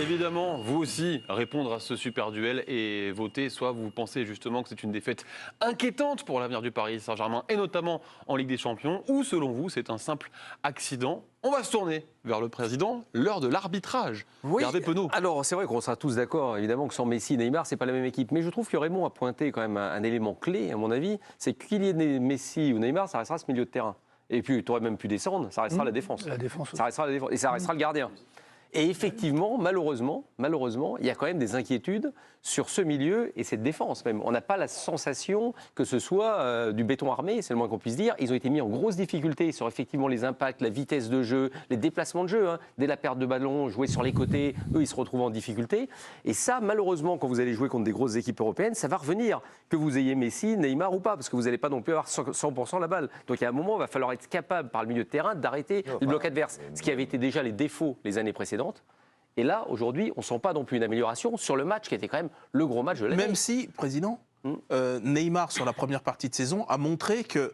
évidemment, vous aussi, répondre à ce super duel et voter. Soit vous pensez justement que c'est une défaite inquiétante pour l'avenir du Paris Saint-Germain, et notamment en Ligue des Champions, ou selon vous, c'est un simple accident. On va se tourner vers le président, l'heure de l'arbitrage. Oui, Hervé Penaud. alors c'est vrai qu'on sera tous d'accord, évidemment, que sans Messi et Neymar, c'est pas la même équipe. Mais je trouve que Raymond a pointé quand même un élément clé, à mon avis, c'est qu'il y ait Messi ou Neymar, ça restera ce milieu de terrain. Et puis, tu aurais même pu descendre, ça restera la défense. La défense. Ça restera la défense. Et ça restera le gardien. Et effectivement, malheureusement, il y a quand même des inquiétudes sur ce milieu et cette défense même. On n'a pas la sensation que ce soit du béton armé, c'est le moins qu'on puisse dire. Ils ont été mis en grosse difficulté sur effectivement les impacts, la vitesse de jeu, les déplacements de jeu. Dès la perte de ballon, jouer sur les côtés, eux, ils se retrouvent en difficulté. Et ça, malheureusement, quand vous allez jouer contre des grosses équipes européennes, ça va revenir. Que vous ayez Messi, Neymar ou pas, parce que vous n'allez pas non plus avoir 100% la balle. Donc, il y a un moment, il va falloir être capable, par le milieu de terrain, d'arrêter le bloc adverse. Ce qui avait été déjà les défauts les années précédentes. Et là, aujourd'hui, on ne sent pas non plus une amélioration sur le match qui était quand même le gros match de l'année. Même si, Président, Neymar, sur la première partie de saison, a montré que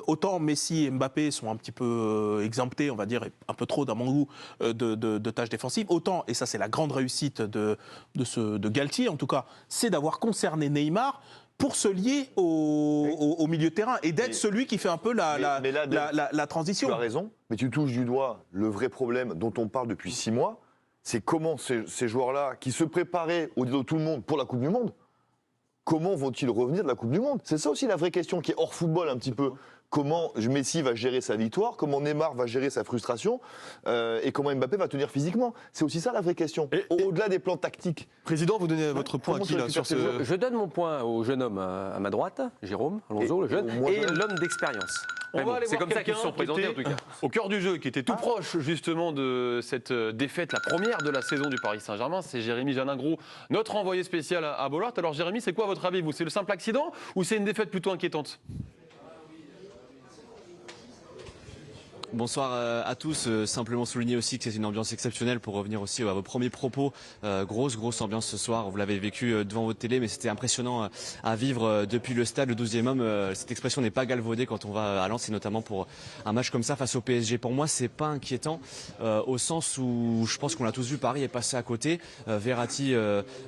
autant Messi et Mbappé sont un petit peu exemptés, on va dire, un peu trop, dans mon goût, de tâches défensives, autant, et ça c'est la grande réussite de Galtier, en tout cas, c'est d'avoir concerné Neymar pour se lier au milieu de terrain et d'être celui qui fait un peu la transition. Tu as raison, mais tu touches du doigt le vrai problème dont on parle depuis 6 mois, c'est comment ces joueurs-là, qui se préparaient au dos de tout le monde pour la Coupe du Monde, comment vont-ils revenir de la Coupe du Monde? C'est ça aussi la vraie question qui est hors football un petit peu. Comment Messi va gérer sa victoire, comment Neymar va gérer sa frustration et comment Mbappé va tenir physiquement. C'est aussi ça la vraie question, au-delà des plans tactiques. Président, vous donnez votre point à qui là, sur ce... Je donne mon point au jeune homme à ma droite, Jérôme Alonso, le jeune, et l'homme d'expérience. C'est comme ça qu'ils se sont présentés en tout cas. Au cœur du jeu, qui était tout proche justement de cette défaite, la première de la saison du Paris Saint-Germain, c'est Jérémy Janingro, notre envoyé spécial à Bollard. Alors Jérémy, c'est quoi votre avis, vous? C'est le simple accident ou c'est une défaite plutôt inquiétante? Bonsoir à tous. Simplement souligner aussi que c'est une ambiance exceptionnelle pour revenir aussi à vos premiers propos. Grosse ambiance ce soir. Vous l'avez vécu devant votre télé, mais c'était impressionnant à vivre depuis le stade, le 12e homme. Cette expression n'est pas galvaudée quand on va à Lens, et notamment pour un match comme ça face au PSG. Pour moi, c'est pas inquiétant au sens où je pense qu'on l'a tous vu, Paris est passé à côté. Verratti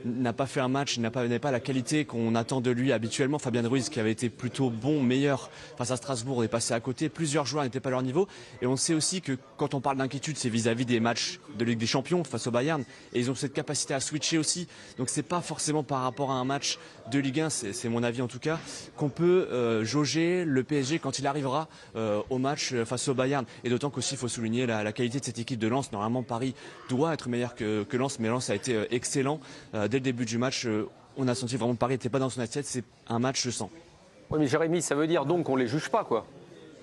n'a pas fait un match, n'a pas la qualité qu'on attend de lui habituellement. Fabien Ruiz, qui avait été plutôt bon, meilleur face à Strasbourg, est passé à côté. Plusieurs joueurs n'étaient pas à leur niveau. Et on sait aussi que quand on parle d'inquiétude, c'est vis-à-vis des matchs de Ligue des Champions face au Bayern. Et ils ont cette capacité à switcher aussi. Donc c'est pas forcément par rapport à un match de Ligue 1, c'est mon avis en tout cas, qu'on peut jauger le PSG quand il arrivera au match face au Bayern. Et d'autant qu'aussi il faut souligner la qualité de cette équipe de Lens. Normalement Paris doit être meilleur que Lens, mais Lens a été excellent. Dès le début du match, on a senti vraiment que Paris n'était pas dans son assiette. C'est un match sans. Oui, mais Jérémy, ça veut dire donc qu'on ne les juge pas, quoi.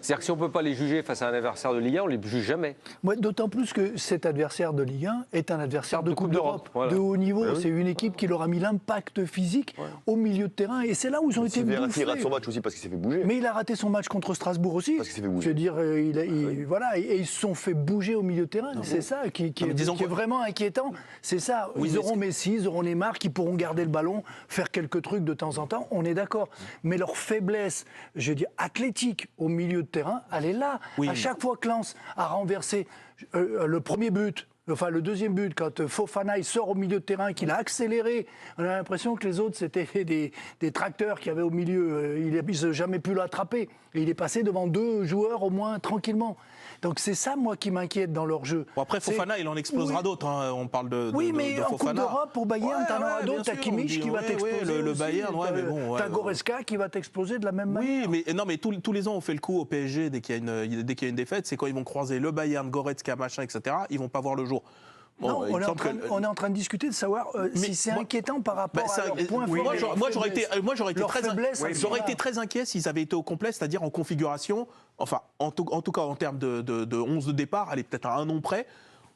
C'est-à-dire que si on ne peut pas les juger face à un adversaire de Ligue 1, on ne les juge jamais. D'autant plus que cet adversaire de Ligue 1 est un adversaire de Coupe d'Europe, voilà. de haut niveau. C'est une équipe qui leur a mis l'impact physique au milieu de terrain. Et c'est là où ils ont été bouffés. Verratti rate son match aussi parce qu'il s'est fait bouger. Mais il a raté son match contre Strasbourg aussi. Parce qu'il s'est fait bouger. Je veux dire, voilà, et ils se sont fait bouger au milieu de terrain. C'est ça qui est vraiment inquiétant. C'est ça. Ils auront Messi, ils auront Neymar qui pourront garder le ballon, faire quelques trucs de temps en temps. On est d'accord. Mais leur faiblesse, je veux dire, athlétique au milieu de terrain, elle est là. À chaque fois que Lens a renversé le premier but, enfin le deuxième but, quand Fofana il sort au milieu de terrain, qu'il a accéléré, on a l'impression que les autres c'était des tracteurs qui avaient au milieu, ils n'ont jamais pu l'attraper. Et il est passé devant 2 joueurs au moins tranquillement. Donc c'est ça, moi, qui m'inquiète dans leur jeu. Bon, après, Fofana, il en explosera d'autres. Hein. On parle de mais de en Fofana. Coupe d'Europe, pour Bayern, t'en auras d'autres. T'as Kimmich qui va t'exploser. Le Bayern, mais bon. T'as Goretzka qui va t'exploser de la même manière. Oui, mais tous les ans, on fait le coup au PSG dès qu'il y a une défaite. C'est quand ils vont croiser le Bayern, Goretzka, machin, etc. Ils vont pas voir le jour. Bon, non, on est en train de discuter de savoir si c'est inquiétant par rapport à leur point faible. Moi, j'aurais été très inquiet s'ils avaient été au complet, c'est-à-dire en configuration, enfin, en tout cas en termes de 11 de départ, allez, peut-être à un nom près,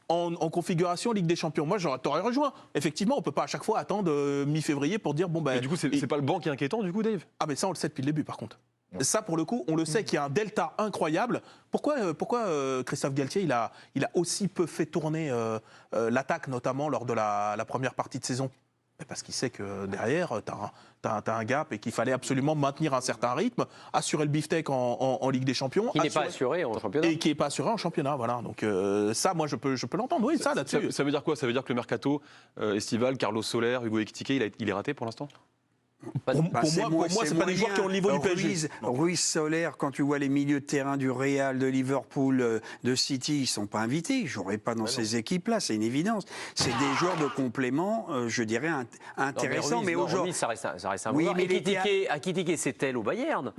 en configuration Ligue des Champions. Moi, t'aurais rejoint. Effectivement, on peut pas à chaque fois attendre mi-février pour dire, bon, ben... Mais du coup, c'est pas le banc qui est inquiétant, du coup, Dave? Ah, mais ça, on le sait depuis le début, par contre. Ça, pour le coup, on le sait qu'il y a un delta incroyable. Pourquoi Christophe Galtier, il a aussi peu fait tourner l'attaque, notamment lors de la première partie de saison? Parce qu'il sait que derrière, t'as un gap et qu'il fallait absolument maintenir un certain rythme, assurer le beefsteak en Ligue des Champions. Qui n'est pas assuré en championnat. Et qui n'est pas assuré en championnat, voilà. Donc ça, moi, je peux l'entendre, oui, ça là-dessus. Ça veut dire quoi? Ça veut dire que le mercato estival, Carlos Soler, Hugo Ekitike, il est raté pour l'instant? Pour moi, c'est pas des joueurs qui ont le niveau du PSG. Ruiz, Soler, quand tu vois les milieux de terrain du Real, de Liverpool, de City, ils ne sont pas invités. Ils ne joueraient pas dans ces équipes-là, c'est une évidence. C'est des joueurs de complément, je dirais, intéressants. Mais aujourd'hui, ça reste un joueur. Ekitike, c'est elle au Bayern.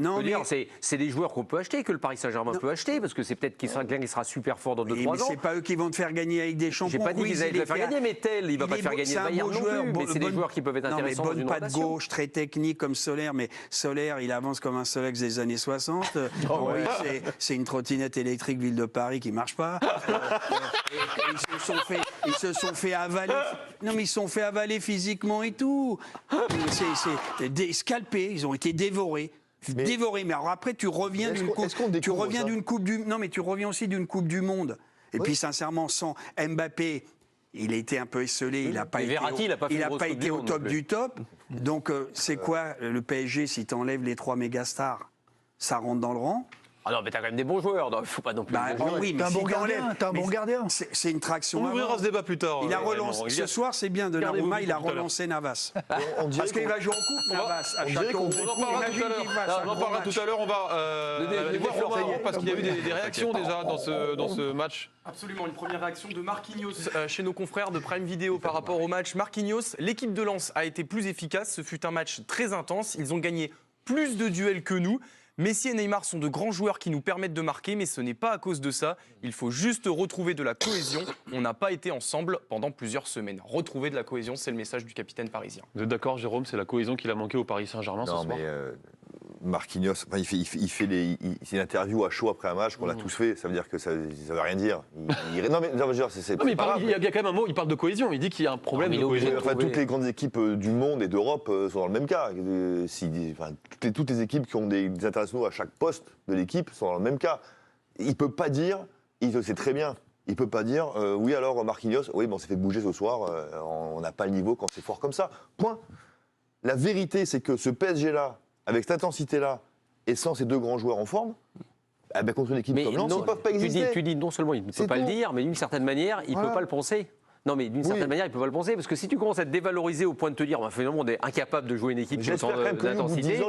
C'est des joueurs qu'on peut acheter, que le Paris Saint-Germain peut acheter, parce que c'est peut-être quelqu'un qui sera super fort dans 2-3 ans. Mais c'est pas eux qui vont te faire gagner avec des champions. J'ai pas dit qu'ils allaient te faire gagner, mais tel, il va pas te faire gagner le Bayern non plus. Mais c'est des joueurs qui peuvent être intéressants dans une rotation. Très technique comme Soler, mais Soler, il avance comme un Solex des années 60. C'est une trottinette électrique ville de Paris qui marche pas. Ils se sont fait avaler. Non, mais ils se sont fait avaler physiquement et tout. C'est scalpés, ils ont été dévorés. Dévorés. Mais alors après, tu reviens d'une coupe du. Non, mais tu reviens aussi d'une Coupe du Monde. Et puis sincèrement, sans Mbappé. Il a été un peu esselé, il n'a pas été au top du top. Donc, c'est quoi le PSG si tu enlèves les 3 mégastars? Ça rentre dans le rang. Ah non, mais t'as quand même des bons joueurs, il ne faut pas non plus. Oui, mais t'as un bon gardien. C'est une traction. On ouvrira ce débat plus tard. Il a relancé, ce soir, c'est bien, Donnarumma, il a relancé Navas. Parce qu'il va jouer en coupe, Navas, à Château. On en parlera tout à l'heure. On va aller voir Romain, parce qu'il y a eu des réactions déjà dans ce match. Absolument, une première réaction de Marquinhos chez nos confrères de Prime Video par rapport au match. Marquinhos, l'équipe de Lens a été plus efficace, ce fut un match très intense, ils ont gagné plus de duels que nous. Messi et Neymar sont de grands joueurs qui nous permettent de marquer, mais ce n'est pas à cause de ça. Il faut juste retrouver de la cohésion. On n'a pas été ensemble pendant plusieurs semaines. Retrouver de la cohésion, c'est le message du capitaine parisien. Vous êtes d'accord, Jérôme? C'est la cohésion qu'il a manqué au Paris Saint-Germain ce soir? Marquinhos, il fait une interview à chaud après un match qu'on a tous fait. Ça veut dire que ça ne veut rien dire. Il y a quand même un mot, il parle de cohésion. Il dit qu'il y a un problème de cohésion. Toutes les grandes équipes du monde et d'Europe sont dans le même cas. Toutes les équipes qui ont des internationaux à chaque poste de l'équipe sont dans le même cas. Il ne peut pas dire, il le sait très bien, il ne peut pas dire oui alors Marquinhos, oui, on s'est fait bouger ce soir, on n'a pas le niveau quand c'est fort comme ça. Point. La vérité, c'est que ce PSG-là, avec cette intensité-là, et sans ces deux grands joueurs en forme, contre une équipe comme Lens, ils ne peuvent pas exister. Tu dis non seulement il ne peut pas le dire, mais d'une certaine manière, il ne peut pas le penser. Non, mais d'une certaine manière, il ne peut pas le penser, parce que si tu commences à te dévaloriser au point de te dire, finalement, on est incapable de jouer une équipe sans d'intensité,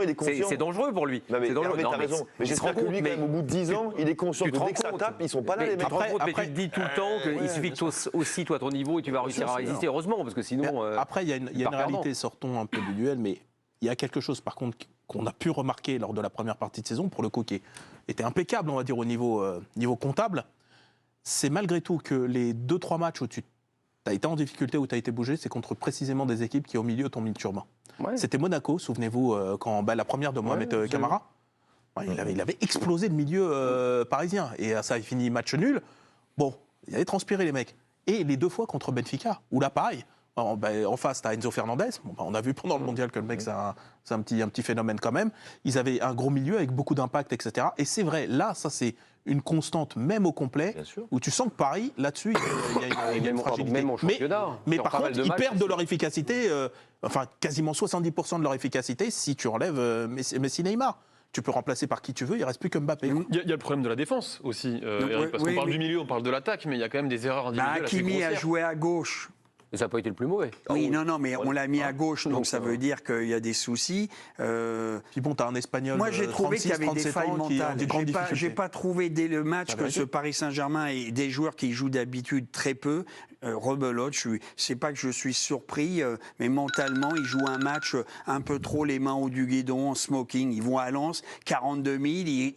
c'est dangereux pour lui. C'est dangereux. T'as raison. Mais j'espère que lui, quand même, au bout de 10 ans, il est conscient que dès que ça tape, ils ne sont pas là, les mecs. Mais tu te dis tout le temps qu'il suffit que tu sois aussi, toi, à ton niveau, et tu vas réussir à résister. Heureusement, parce que sinon. Après, il y a une réalité, sortons un peu du duel, mais il y a quelque chose, par contre, qu'on a pu remarquer lors de la première partie de saison, pour le coup, qui était impeccable, on va dire, au niveau comptable. C'est malgré tout que les 2-3 matchs où tu as été en difficulté, où tu as été bougé, c'est contre précisément des équipes qui, au milieu, t'ont mis le turban. Ouais. C'était Monaco, souvenez-vous, quand la première de Mohamed Camara, il avait explosé le milieu parisien. Et ça a fini match nul. Bon, il avait transpiré, les mecs. Et les 2 fois contre Benfica, où là, pareil. En face, tu as Enzo Fernandez. On a vu pendant le mondial que le mec, c'est un petit phénomène quand même. Ils avaient un gros milieu avec beaucoup d'impact, etc. Et c'est vrai, là, ça, c'est une constante, même au complet, où tu sens que Paris, là-dessus, il y a une fragilité. Mais par contre, ils perdent de leur efficacité, quasiment 70% de leur efficacité si tu enlèves Messi, Neymar. Tu peux remplacer par qui tu veux, il ne reste plus que Mbappé. Il y a le problème de la défense aussi, Eric, parce qu'on parle du milieu, on parle de l'attaque, mais il y a quand même des erreurs individuelles. Hakimi a joué à gauche. Et ça n'a pas été le plus mauvais. Oui, non, mais on l'a mis à gauche, donc ça veut dire qu'il y a des soucis. Puis bon, tu as un Espagnol. Moi, j'ai trouvé qu'il y avait des failles mentales. Je n'ai pas trouvé dès le match que ce Paris Saint-Germain et des joueurs qui jouent d'habitude très peu rebelote. C'est pas que je suis surpris, mais mentalement, ils jouent un match un peu trop les mains au du guidon, en smoking. Ils vont à Lens, 42 000,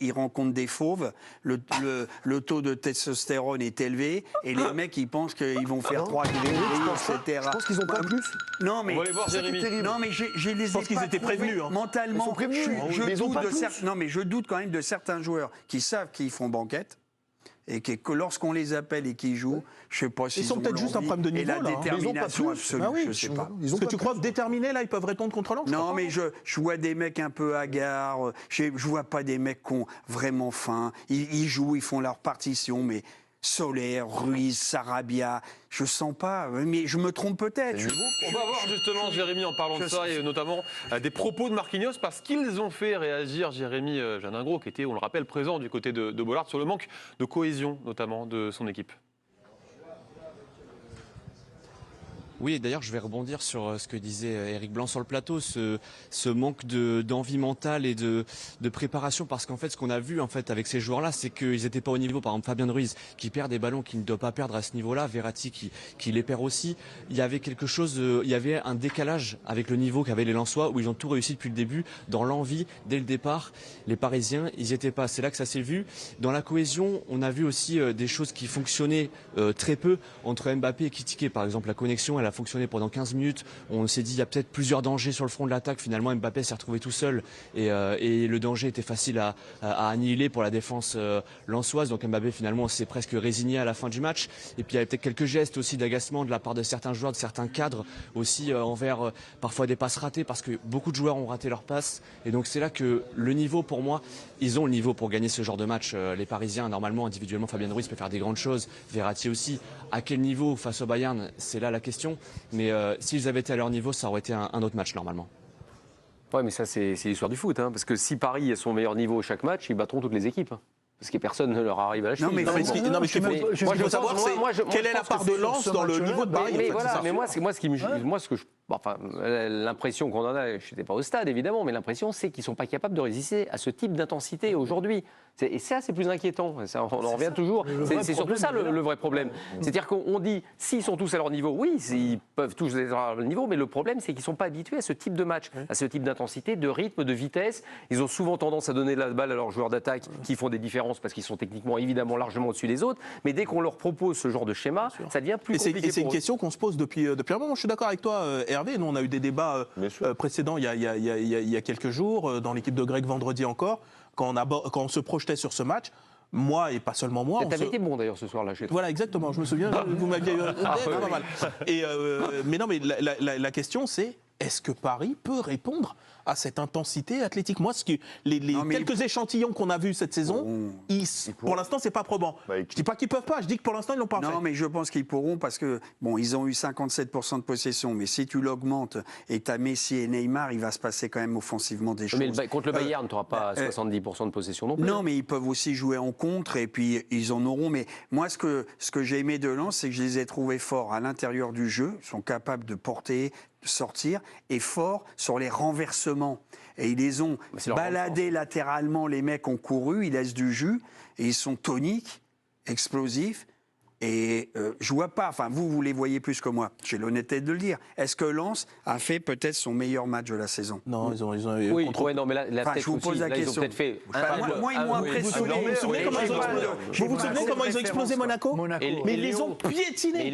ils rencontrent des fauves. Le taux de testostérone est élevé et les mecs, ils pensent qu'ils vont faire 3 etc. Je pense qu'ils n'ont pas plus. Non, mais on va aller voir Jérémy. Non, mais je pense qu'ils étaient prévenus. Mentalement, je doute quand même de certains joueurs qui savent qu'ils font banquette. Et que lorsqu'on les appelle et qu'ils jouent, je ne sais pas si ils sont peut-être juste un problème de niveau. Et la détermination absolue, je ne sais pas. Est-ce que tu crois que déterminés, là, ils peuvent répondre contre Lens? Non, mais je vois des mecs un peu hagards. Je ne vois pas des mecs qui ont vraiment faim. Ils jouent, ils font leur partition, mais Soler, Ruiz, Sarabia. Je sens pas, mais je me trompe peut-être. On va voir justement, Jérémy, en parlant de ça, et notamment des propos de Marquinhos, parce qu'ils ont fait réagir Jérémy Janingro, qui était, on le rappelle, présent du côté de Bollaard, sur le manque de cohésion, notamment, de son équipe. Oui, et d'ailleurs, je vais rebondir sur ce que disait Éric Blanc sur le plateau, ce manque d'envie mentale et de préparation, parce qu'en fait, ce qu'on a vu en fait avec ces joueurs-là, c'est qu'ils n'étaient pas au niveau. Par exemple, Fabien Ruiz qui perd des ballons qu'il ne doit pas perdre à ce niveau-là, Verratti qui les perd aussi. Il y avait quelque chose, il y avait un décalage avec le niveau qu'avaient les Lensois, où ils ont tout réussi depuis le début, dans l'envie, dès le départ. Les Parisiens, ils n'y étaient pas. C'est là que ça s'est vu. Dans la cohésion, on a vu aussi des choses qui fonctionnaient très peu entre Mbappé et Kitike. Par exemple, la connexion, elle a fonctionné pendant 15 minutes. On s'est dit il y a peut-être plusieurs dangers sur le front de l'attaque. Finalement, Mbappé s'est retrouvé tout seul et le danger était facile à annihiler pour la défense lensoise. Donc Mbappé finalement s'est presque résigné à la fin du match. Et puis il y avait peut-être quelques gestes aussi d'agacement de la part de certains joueurs, de certains cadres aussi envers parfois des passes ratées, parce que beaucoup de joueurs ont raté leurs passes. Et donc c'est là que le niveau, pour moi, ils ont le niveau pour gagner ce genre de match. Les Parisiens, normalement, individuellement, Fabien Ruiz peut faire des grandes choses. Verratti aussi. À quel niveau face au Bayern, c'est là la question. Mais s'ils avaient été à leur niveau, ça aurait été un autre match normalement. Ouais, mais ça, c'est l'histoire du foot. Hein, parce que si Paris est son meilleur niveau chaque match, ils battront toutes les équipes. Parce que personne ne leur arrive à la cheville. Ce qu'il faut savoir, c'est quelle est la part de Lens dans le niveau de Paris. Mais voilà, mais moi, l'impression qu'on en a, je n'étais pas au stade évidemment, mais l'impression c'est qu'ils ne sont pas capables de résister à ce type d'intensité aujourd'hui. Et ça, c'est plus inquiétant. Ça, on en revient toujours. C'est surtout ça le vrai problème. C'est-à-dire qu'on dit, s'ils sont tous à leur niveau, oui, ils peuvent tous être à leur niveau, mais le problème, c'est qu'ils ne sont pas habitués à ce type de match, à ce type d'intensité, de rythme, de vitesse. Ils ont souvent tendance à donner la balle à leurs joueurs d'attaque qui font des différences parce qu'ils sont techniquement évidemment largement au-dessus des autres. Mais dès qu'on leur propose ce genre de schéma, ça devient plus compliqué. Et c'est une question qu'on se pose depuis un moment. Je suis d'accord avec toi, Hervé. Nous, on a eu des débats précédents il y a quelques jours, dans l'équipe de Greg vendredi encore, quand on se projetait sur ce match. Moi, et pas seulement moi. T'avais été bon d'ailleurs ce soir-là chez toi. Voilà, exactement. Je me souviens, vous m'aviez pas mal. Mais non, mais la question, c'est est-ce que Paris peut répondre à cette intensité athlétique? Moi, quelques échantillons qu'on a vus cette saison, pour l'instant, c'est pas probant. Je dis pas qu'ils peuvent pas, je dis que pour l'instant, ils l'ont pas fait. Non, mais je pense qu'ils pourront parce que, bon, ils ont eu 57% de possession, mais si tu l'augmentes et tu as Messi et Neymar, il va se passer quand même offensivement des choses. Mais contre le Bayern, tu n'auras pas 70% de possession non plus. Non, mais ils peuvent aussi jouer en contre et puis ils en auront. Mais moi, ce que j'ai aimé de Lens, c'est que je les ai trouvés forts à l'intérieur du jeu, ils sont capables de porter, sortir, et fort sur les renversements. Et ils les ont baladés latéralement, les mecs ont couru, ils laissent du jus, et ils sont toniques, explosifs, et je vois pas, enfin vous les voyez plus que moi, j'ai l'honnêteté de le dire. Est-ce que Lens a fait peut-être son meilleur match de la saison? Non, ils ont oui, non, mais là, je vous pose la question. Ils ont peut-être fait moi, ils m'ont impressionné. Vous vous souvenez comment ils ont explosé Monaco? Mais ils les ont piétinés.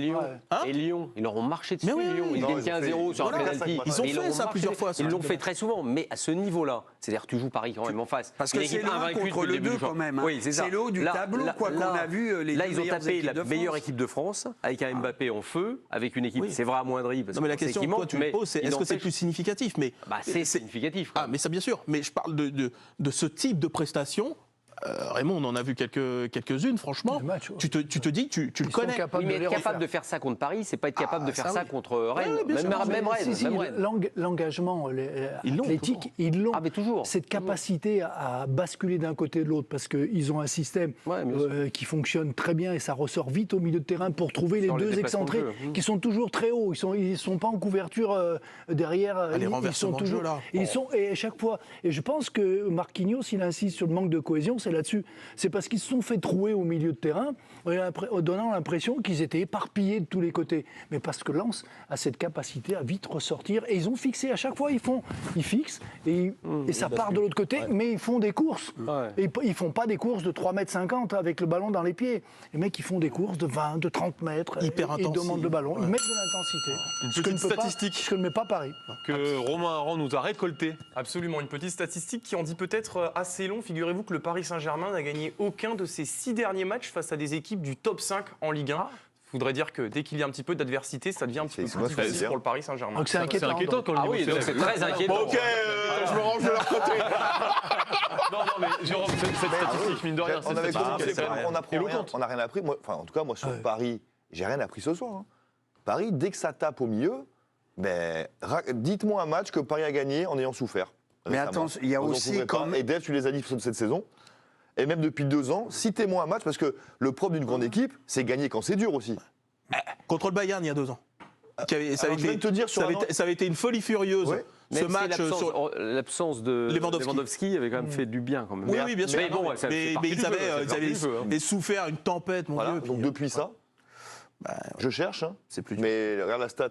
Et Lyon, ils leur ont marché dessus. Lyon, ils gagnent 15-0 sur un penalty. Ils ont fait ça plusieurs fois. Ils l'ont fait très souvent, mais à ce niveau-là, c'est-à-dire tu joues Paris quand même en face. Parce que c'est le 1 contre le 2 quand même. C'est le haut du tableau, quoi qu'on a vu. Là, ils ont tapé la meilleure équipe de France, avec un Mbappé en feu, avec une équipe, c'est vrai, amoindrie. Non, mais la question que toi tu me poses, c'est est-ce que c'est plus significatif? C'est significatif. Ah, mais ça, bien sûr. Mais je parle de ce type de prestation. Raymond, on en a vu quelques-unes, franchement. Tu te dis que tu le connais. Mais être capable de faire ça contre Paris, c'est pas être capable de faire ça contre Rennes. Même Rennes. L'engagement athlétique, ils l'ont. Ah, mais toujours. Cette capacité à basculer d'un côté et de l'autre, parce qu'ils ont un système qui fonctionne très bien et ça ressort vite au milieu de terrain pour trouver les deux excentrés qui sont toujours très hauts. Ils sont pas en couverture derrière. Ils sont toujours là. Et à chaque fois. Et je pense que Marquinhos, il insiste sur le manque de cohésion. C'est là-dessus. C'est parce qu'ils se sont fait trouer au milieu de terrain, en donnant l'impression qu'ils étaient éparpillés de tous les côtés. Mais parce que Lens a cette capacité à vite ressortir. Et ils ont fixé à chaque fois, ils fixent et ça part de l'autre côté, mais ils font des courses. Et ils ne font pas des courses de 3,50 m avec le ballon dans les pieds. Les mecs, ils font des courses de 20, de 30 mètres. Hyper intenses. Ils demandent le ballon. Ils mettent de l'intensité. Une petite statistique. Ce que ne met pas Paris. Que Romain Aran nous a récolté. Absolument, une petite statistique qui en dit peut-être assez long. Figurez-vous que le Paris Saint-Germain n'a gagné aucun de ses 6 derniers matchs face à des équipes du top 5 en Ligue 1. Ça voudrait dire que dès qu'il y a un petit peu d'adversité, ça devient un petit peu plus difficile pour le Paris Saint-Germain. Donc c'est inquiétant. Ah oui, c'est très inquiétant. Ok, je me range de leur côté. Non, mais Jérôme, cette statistique, mine de rien, On avait commencé c'est par on apprend rien, on n'a rien appris. Moi, en tout cas, moi, sur Paris, j'ai rien appris ce soir. Hein. Paris, dès que ça tape au milieu, ben, dites-moi un match que Paris a gagné en ayant souffert. Mais récemment. attends, il y a aussi comme... Et Dave, tu les as dit cette saison. Et même depuis 2 ans, citez-moi un match, parce que le propre d'une grande équipe, c'est gagner quand c'est dur aussi. Contre le Bayern, il y a 2 ans. Ça avait été une folie furieuse. Ouais. Ce match l'absence de Lewandowski avait quand même fait du bien quand même. Oui, bien sûr. Mais bon, mais ils avaient souffert une tempête, mon Dieu. Donc depuis ça, je cherche, hein, c'est plus dur. mais regarde la stat,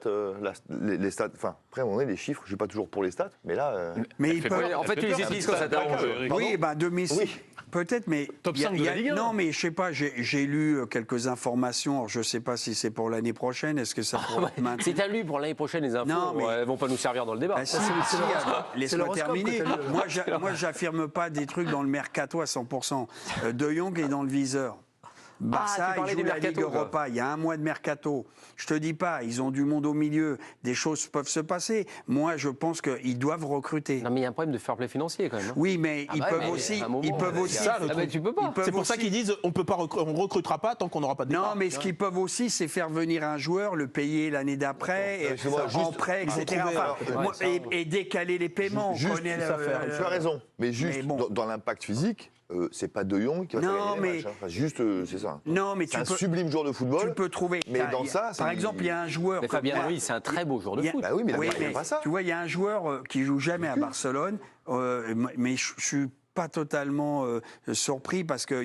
les stats. Enfin, après, on est les chiffres. Je suis pas toujours pour les stats, mais là. Mais il peut... En fait, tu les utilises quand ça t'arrange. Oui, Messi. Oui. Peut-être, mais... Top 5 de la Ligue 1. Non, mais je sais pas, j'ai lu quelques informations. Alors, je sais pas si c'est pour l'année prochaine. Est-ce que ça pourrait être maintenant? Si t'as lu pour l'année prochaine les infos, Non, mais- elles vont pas nous servir dans le débat. Ah, si, laisse-moi l'horoscope terminer. que t'as lu. Moi, j'affirme pas des trucs dans le mercato à 100%. De Jong est dans le viseur. Barça, tu parlais ils jouent du la mercato, Ligue quoi. Europa. Il y a 1 mois de mercato. Je te dis pas, ils ont du monde au milieu. Des choses peuvent se passer. Moi, je pense qu'ils doivent recruter. Non, mais il y a un problème de fair play financier quand même. Oui, mais ils peuvent mais aussi. à un moment, Ils peuvent aussi. ça, le Ah, mais tu peux pas. C'est pour ça qu'ils disent on recrutera pas tant qu'on n'aura pas de départ. Non, mais ce qu'ils peuvent aussi, c'est faire venir un joueur, le payer l'année d'après, excuse-moi, en juste, prêt, il faut etc. trouver, Enfin, alors, moi, ouais, et décaler les paiements. On Juste, connaît tu as raison, mais juste Mais bon. dans l'impact physique, c'est pas De Jong qui va faire Non, gagner les mais- matchs. Hein. Enfin, juste, c'est ça. Non, mais C'est un sublime joueur de football. Tu peux trouver. Mais dans ça, par c'est- exemple, il y a un joueur. Mais comme Fabien ça. Ruiz, c'est un très beau joueur de Il y a- foot. Bah oui, mais Oui, il n'y a mais pas ça. tu vois, il y a un joueur qui joue jamais à Barcelone, mais je suis pas totalement surpris parce que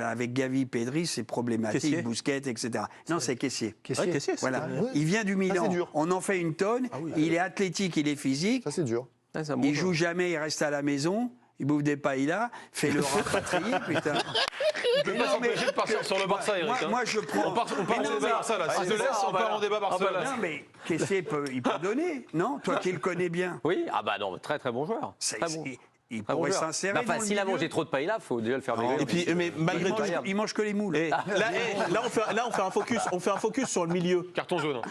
avec Gavi, Pedri, c'est problématique, Kessié. Busquets, etc. Non, c'est Kessié. Ouais, Kessié, c'est Voilà. vrai. Ouais. Il vient du Milan. c'est dur. On en fait une tonne. Il est athlétique, il est physique. Ça, c'est dur. Ouais, c'est un bon Il joueur. joue jamais, il reste à la maison. Il bouffe des paillas, fait le rapatrier, putain. On peut pas s'empêcher de partir sur le Barça, Eric. hein. Moi, je prends. On part Mais non, en débat mais- Barça, là. Si je te laisse, on part en débat Barça. Non, mais Kessié, il peut donner, non? Toi qui le connais bien. Oui, ah bah non, très très bon joueur. C'est- Très bon. Il Très bon pourrait joueur. s'insérer. Mais enfin, dans le s'il a milieu. mangé trop de paella, il faut déjà le faire Non, dégager. Et puis, mais malgré tout, Il mange que les moules. là, on fait un focus sur le milieu. Carton jaune.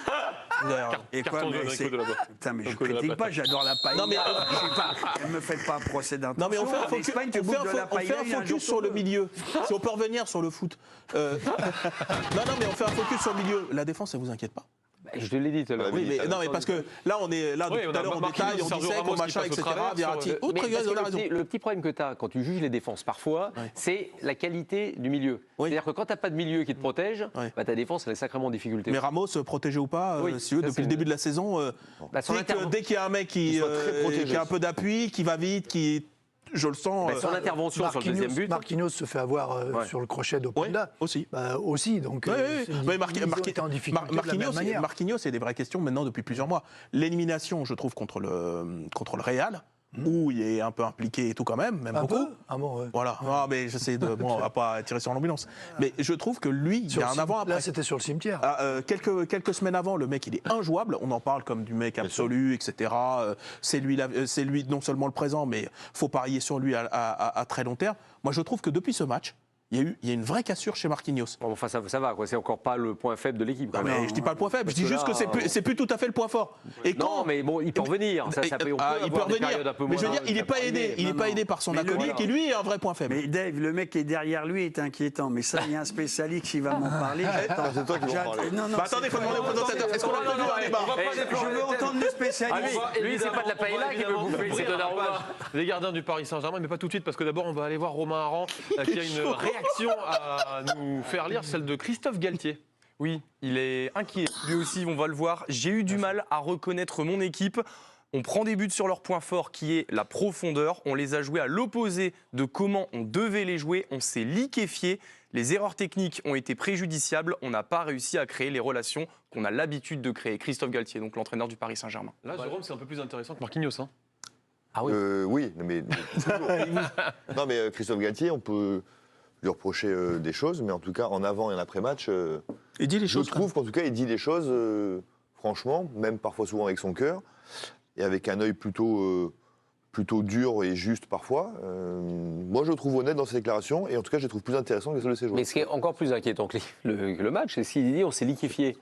Et quoi, Carton mais jaune, c'est- Rico Delaborde. Putain, mais je Rico Delaborde. critique pas, j'adore la paella. Non, mais- Ne me faites pas un procès d'intention. Non mais on fait un En focus, Espagne, tu bouffes de la on fait paella, un il y a un jour focus sur le deux. milieu. Si on peut revenir sur le foot. Non, mais on fait un focus sur le milieu. La défense, ça vous inquiète pas? Je te l'ai dit tout à l'heure. Oui, Oui, mais non, mais parce que là, on est là Oui, depuis on tout à a l'heure, on Marquinhos, détaille, on Sergio dissèque, Ramos on qui machin, passe au etc. travers Verratti. sur- Autre Mais parce on que a raison. le petit problème que tu as quand tu juges les défenses parfois, c'est la qualité du milieu. Oui. C'est-à-dire que quand tu n'as pas de milieu qui te protège, Oui. bah, ta défense elle est sacrément en difficulté. Mais Ramos, protégé ou pas, Oui, si vous, ça, depuis c'est le début de la saison, Bah, son dès qu'il y a un mec Il soit très protégé. qui a un peu d'appui, qui va vite, qui, je le sens. Bah, son intervention sur le deuxième but. Marquinhos se fait avoir Ouais. sur le crochet Oui, d'Openda. aussi. Aussi, donc. Oui, c'est une Mais division qui est en difficulté de la même manière. Marquinhos, c'est des vraies questions maintenant depuis plusieurs mois. L'élimination, je trouve, contre le Real, où il est un peu impliqué et tout quand même Un beaucoup. peu. Ah bon, ouais. Voilà. Ah, mais j'essaie de. Bon, on va pas tirer sur l'ambulance. Mais je trouve que lui, il y Sur a un le cim- avant-après. Là, c'était sur le cimetière. Quelques semaines avant, le mec, il est injouable. On en parle comme du mec absolu, etc. C'est lui non seulement le présent, mais faut parier sur lui à très long terme. Moi, je trouve que depuis ce match, il y a une vraie cassure chez Marquinhos. Bon, enfin, ça va, quoi. C'est encore pas le point faible de l'équipe. Non, quoi. mais je dis pas le point faible, je dis Parce que juste là, que c'est plus tout à fait le point fort. Et Non, mais bon, il peut revenir. Ça, on peut il peut avoir des revenir. périodes un peu Mais je veux moins dire, il n'est pas aidé. Il Non, n'est pas non. aidé par son Mais le acolyte mec- qui, lui, est un vrai point faible. Mais Dave, le mec qui est derrière lui est inquiétant. Mais ça, il y a un spécialiste qui va m'en parler. J'attends. C'est toi qui vas en parler. Non, non, Bah, attendez, il faut demander au présentateur. Est-ce qu'on a prévu un débat je veux entendre le Ah, spécialiste. lui, c'est pas de la paella qu'il veut bouffer, c'est Donnarumma. Les gardiens du Paris Saint-Germain, mais pas tout de suite, parce que d'abord, on va aller voir Romain Aran, qui a une réaction à nous faire lire, celle de Christophe Galtier. Oui, il est inquiet. Lui aussi, on va le voir. J'ai eu du mal à reconnaître mon équipe. On prend des buts sur leur point fort qui est la profondeur. On les a joués à l'opposé de comment on devait les jouer. On s'est liquéfié. Les erreurs techniques ont été préjudiciables. On n'a pas réussi à créer les relations qu'on a l'habitude de créer. Christophe Galtier, donc l'entraîneur du Paris Saint-Germain. Là, Jérôme, c'est un peu plus intéressant que Marquinhos. Hein. Ah oui. Oui, mais toujours. Non, mais Christophe Galtier, on peut lui reprocher des choses, mais en tout cas, en avant et en après-match, Il dit les je choses. trouve qu'en tout cas, il dit les choses, franchement, même parfois souvent avec son cœur, et avec un œil plutôt dur et juste parfois. Moi, je le trouve honnête dans ses déclarations, et en tout cas, je le trouve plus intéressant que celles de ses joueurs. Mais ce qui est encore plus inquiétant que le match, c'est s'il dit on s'est liquéfié.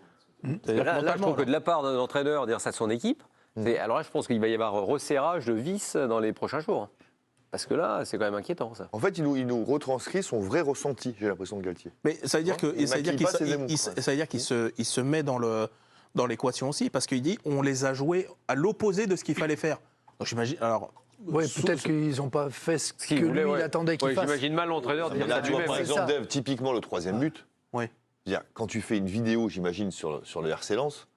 Là, je trouve que de la part d'un entraîneur dire ça de son équipe, alors là, je pense qu'il va y avoir resserrage de vis dans les prochains jours. Parce que là, c'est quand même inquiétant, ça. En fait, il nous retranscrit son vrai ressenti, j'ai l'impression, de Galtier. Mais ça veut dire Il maquille pas ses émotions. ça veut dire qu'il se met dans l'équation aussi, parce qu'il dit on les a joués à l'opposé de ce qu'il fallait faire. Donc j'imagine. Alors. Oui, peut-être qu'ils n'ont pas fait ce que lui il attendait qu'ils fassent. J'imagine mal l'entraîneur dire Là, ça tu vois, lui-même. par c'est exemple, ça. Dave, typiquement le 3e but. Oui. C'est-à-dire, quand tu fais une vidéo, j'imagine, sur le RC Lens,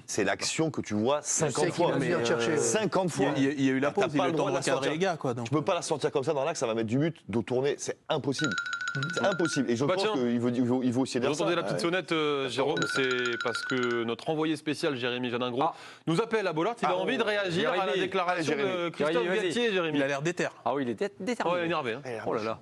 c'est l'action que tu vois 50 fois. qu'il va venir chercher. 50 fois. Il y a eu la T'as pause, il pas a eu le le droit temps de la d'encadrer sortir. les gars. Quoi, donc. Tu peux pas la sortir comme ça dans l'axe, ça va mettre du but, dos tourné, c'est impossible. C'est impossible. Et je pense tiens. qu'il faut aussi dire Vous ça. entendez la petite sonnette, Jérôme, c'est parce que notre envoyé spécial, Jérémy Janingro, nous appelle à Bollard. Il a envie de réagir à la Jérémy. déclaration de Christophe Jérémy, vas-y. Galtier, Jérémy. Il a l'air déter. Ah oui, il était déterminé. Ouais, énervé. Hein. Oh là là.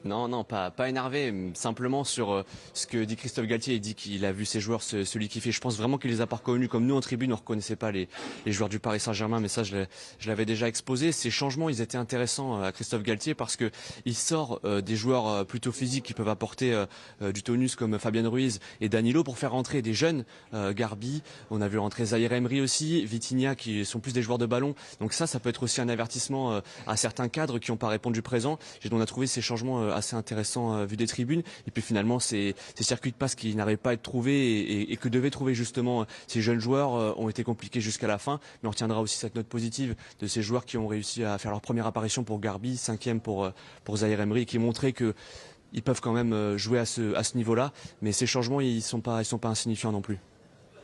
Non, pas énervé. Simplement sur ce que dit Christophe Galtier. Il dit qu'il a vu ses joueurs se liquéfier. Je pense vraiment qu'il les a pas reconnus. Comme nous en tribune, on reconnaissait pas les joueurs du Paris Saint-Germain. Mais ça, je l'avais déjà exposé. Ces changements, ils étaient intéressants à Christophe Galtier parce que il sort des joueurs plutôt physiques qui peuvent apporter du tonus comme Fabien Ruiz et Danilo pour faire rentrer des jeunes. Garbi, on a vu rentrer Zaïre Emery aussi, Vitinha qui sont plus des joueurs de ballon. Donc ça peut être aussi un avertissement à certains cadres qui n'ont pas répondu présent. On a trouvé ces changements assez intéressants vu des tribunes. Et puis finalement, ces circuits de passe qui n'arrivaient pas à être trouvés et que devaient trouver justement ces jeunes joueurs ont été compliqués jusqu'à la fin. Mais on retiendra aussi cette note positive de ces joueurs qui ont réussi à faire leur première apparition pour Garbi, 5e pour Zaïre Emery, qui montrait que ils peuvent quand même jouer à ce niveau-là. Mais ces changements, ils sont pas insignifiants non plus.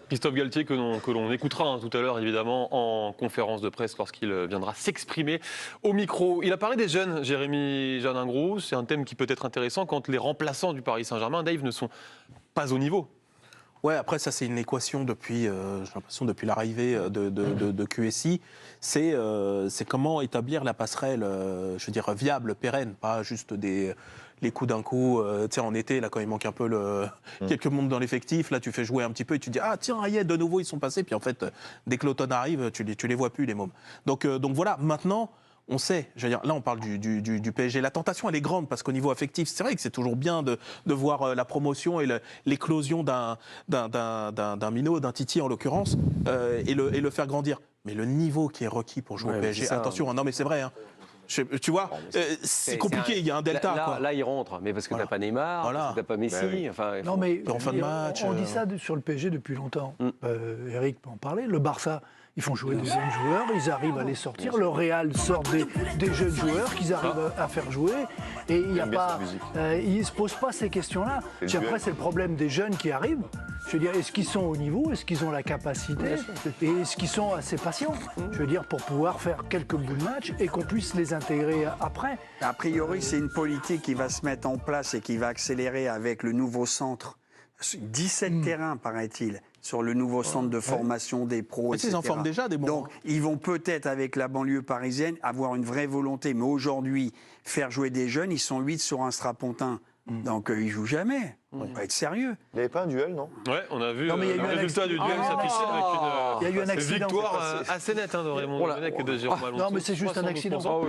Christophe Galtier que l'on écoutera tout à l'heure évidemment en conférence de presse lorsqu'il viendra s'exprimer au micro. Il a parlé des jeunes, Jérémy Janingro. C'est un thème qui peut être intéressant quand les remplaçants du Paris Saint-Germain, Dave, ne sont pas au niveau. Ouais, après ça c'est une équation depuis, j'ai l'impression depuis l'arrivée de QSI. C'est comment établir la passerelle, je veux dire viable, pérenne, pas juste les coups d'un coup. Tu sais, en été, là, quand il manque un peu quelques mondes dans l'effectif, là, tu fais jouer un petit peu et tu dis, ah tiens, Ayed, de nouveau, ils sont passés. Puis en fait, dès que l'automne arrive, tu les vois plus, les mômes. Donc voilà, maintenant, on sait, je veux dire, là, on parle du PSG. La tentation, elle est grande parce qu'au niveau affectif, c'est vrai que c'est toujours bien de voir la promotion et l'éclosion d'un Minot, d'un Titi en l'occurrence, et le faire grandir. Mais le niveau qui est requis pour jouer au PSG, ça, attention, non mais c'est vrai, hein. Tu vois, c'est compliqué, il y a un delta. Là, il rentre, mais parce que t'as pas Neymar, parce que t'as pas Messi. Enfin, Non, mais en fin de match, on dit ça sur le PSG depuis longtemps. Eric peut en parler. Le Barça, ils font jouer des jeunes joueurs, ils arrivent à les sortir. Le Real sort des jeunes joueurs qu'ils arrivent à faire jouer. Et il n'y a pas, ils ne se posent pas ces questions-là. Puis après, c'est le problème des jeunes qui arrivent. Je veux dire, est-ce qu'ils sont au niveau? Est-ce qu'ils ont la capacité? Et est-ce qu'ils sont assez patients? Je veux dire, pour pouvoir faire quelques bouts de match et qu'on puisse les intégrer après. A priori, c'est une politique qui va se mettre en place et qui va accélérer avec le nouveau centre. 17 terrains, paraît-il, sur le nouveau centre de formation des pros, etc. Ils en forment déjà des bons. Donc, ils vont peut-être, avec la banlieue parisienne, avoir une vraie volonté. Mais aujourd'hui, faire jouer des jeunes, ils sont 8 sur un strapontin. Donc, ils jouent jamais. On va être sérieux. Il n'y avait pas un duel, non? Ouais, on a vu Non, mais il y a eu le un résultat du duel s'afficher avec Il y a eu un une accident. victoire assez nette de Raymond Domenech et de Jérôme Alonso. Non, mais c'est juste un 312%. accident.